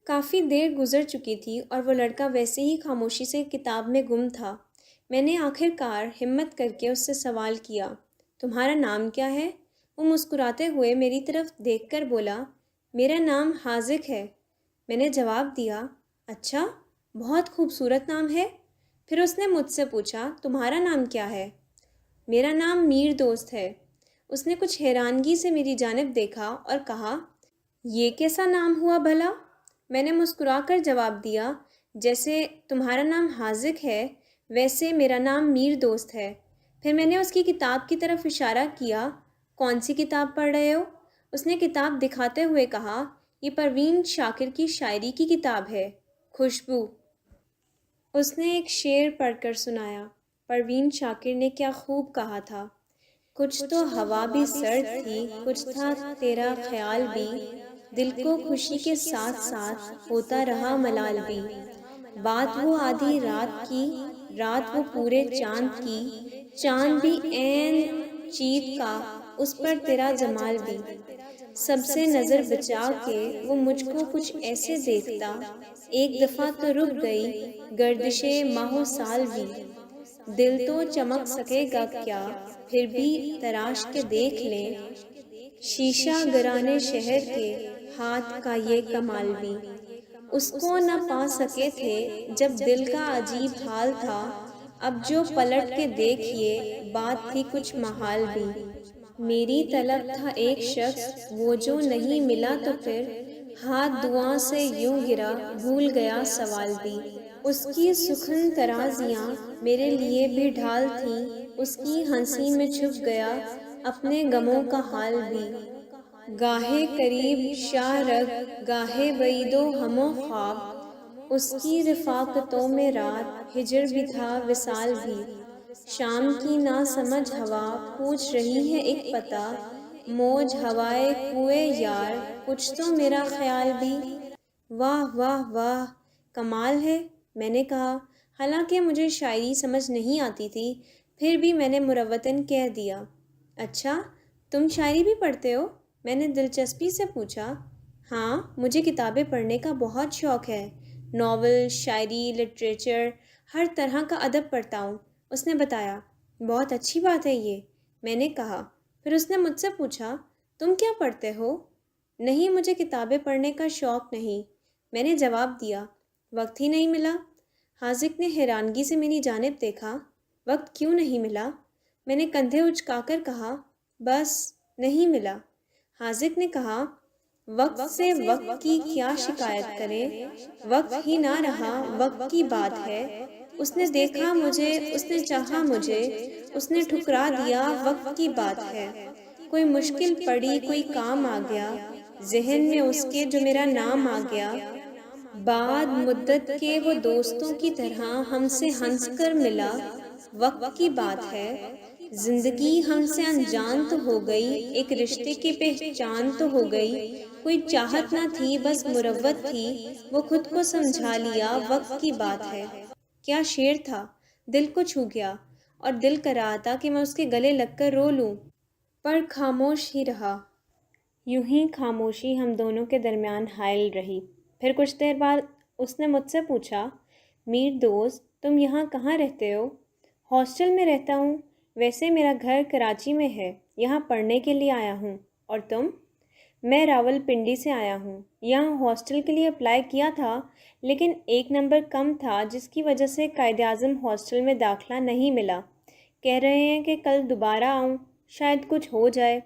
کافی دیر گزر چکی تھی اور وہ لڑکا ویسے ہی خاموشی سے کتاب میں گم تھا۔ میں نے آخر کار ہمت کر کے اس سے سوال کیا، تمہارا نام کیا ہے؟ وہ مسکراتے ہوئے میری طرف دیکھ کر بولا، میرا نام حاذق ہے۔ میں نے جواب دیا، اچھا، بہت خوبصورت نام ہے۔ پھر اس نے مجھ سے پوچھا، تمہارا نام کیا ہے؟ میرا نام میر دوست ہے۔ اس نے کچھ حیرانگی سے میری جانب دیکھا اور کہا، یہ کیسا نام ہوا بھلا؟ میں نے مسکرا کر جواب دیا، جیسے تمہارا نام حاذق ہے ویسے میرا نام میر دوست ہے۔ پھر میں نے اس کی کتاب کی طرف اشارہ کیا، کون سی کتاب پڑھ رہے ہو؟ اس نے کتاب دکھاتے ہوئے کہا، یہ پروین شاکر کی شاعری کی کتاب ہے، خوشبو۔ اس نے ایک شعر پڑھ کر سنایا۔ پروین شاکر نے کیا خوب کہا تھا، کچھ تو ہوا بھی سرد تھی، کچھ تھا تیرا خیال بھی، دل کو خوشی کے ساتھ ساتھ ہوتا رہا ملال بھی، بات وہ آدھی رات کی، رات وہ پورے چاند کی، چاند بھی عین چیت کا، اس پر تیرا جمال بھی، سب سے نظر بچا کے وہ مجھ کو کچھ ایسے دیکھتا، ایک دفعہ تو رک گئی گردش ماہ و سال بھی، دل تو چمک سکے گا کیا پھر بھی تراش کے دیکھ لیں، شیشہ گرانے شہر کے ہاتھ کا یہ کمال بھی، اس کو نہ پا سکے تھے جب دل کا عجیب حال تھا، اب جو پلٹ کے دیکھیے بات تھی کچھ محال بھی، میری طلب تھا ایک شخص وہ جو نہیں ملا تو پھر ہاتھ دعا سے یوں گرا بھول گیا سوال بھی، اس کی سخن ترازیاں میرے لیے بھی ڈھال تھیں، اس کی ہنسی میں چھپ گیا اپنے غموں کا حال بھی، گاہے قریب شاہ رگ گاہے بعید و ہم و خواب، اس کی رفاقتوں میں رات ہجر بھی تھا وصال بھی، شام کی نا سمجھ ہوا پوچھ رہی ہے ایک پتہ، موج ہوائے کوئے یار کچھ تو میرا خیال بھی، واہ واہ واہ، کمال ہے، میں نے کہا، حالانکہ مجھے شاعری سمجھ نہیں آتی تھی، پھر بھی میں نے مروتاً کہہ دیا، اچھا، تم شاعری بھی پڑھتے ہو؟ میں نے دلچسپی سے پوچھا۔ ہاں، مجھے کتابیں پڑھنے کا بہت شوق ہے، ناول، شاعری، لٹریچر، ہر طرح کا ادب پڑھتا ہوں، اس نے بتایا۔ بہت اچھی بات ہے یہ، میں نے کہا۔ پھر اس نے مجھ سے پوچھا، تم کیا پڑھتے ہو؟ نہیں، مجھے کتابیں پڑھنے کا شوق نہیں، میں نے جواب دیا، وقت ہی نہیں ملا۔ حاذق نے حیرانگی سے میری جانب دیکھا، وقت کیوں نہیں ملا؟ میں نے کندھے اچکا کر کہا، بس نہیں ملا۔ حاذق نے کہا، وقت سے وقت کی کیا شکایت کریں، وقت ہی نہ رہا وقت کی بات ہے، اس نے دیکھا مجھے، اس نے چاہا مجھے، اس نے ٹھکرا دیا وقت کی بات ہے، کوئی مشکل پڑی کوئی کام آ گیا، ذہن میں اس کے جو میرا نام آ گیا، بعد مدت کے وہ دوستوں کی طرح ہم سے ہنس کر ملا، وقت کی بات ہے، زندگی ہم سے انجان تو ہو گئی، ایک رشتے کی پہچان تو ہو گئی، کوئی چاہت نہ تھی بس مروت تھی، وہ خود کو سمجھا لیا، وقت کی بات ہے۔ کیا شعر تھا، دل کو چھو گیا، اور دل کر رہا تھا کہ میں اس کے گلے لگ کر رو لوں، پر خاموش ہی رہا۔ یوں ہی خاموشی ہم دونوں کے درمیان حائل رہی۔ پھر کچھ دیر بعد اس نے مجھ سے پوچھا، میر دوست، تم یہاں کہاں رہتے ہو؟ ہاسٹل میں رہتا ہوں، ویسے میرا گھر کراچی میں ہے، یہاں پڑھنے کے لیے آیا ہوں، اور تم؟ میں راول پنڈی سے آیا ہوں، یہاں ہاسٹل کے لیے اپلائی کیا تھا، لیکن ایک نمبر کم تھا جس کی وجہ سے قائد اعظم ہاسٹل میں داخلہ نہیں ملا، کہہ رہے ہیں کہ کل دوبارہ آؤں، شاید کچھ ہو جائے۔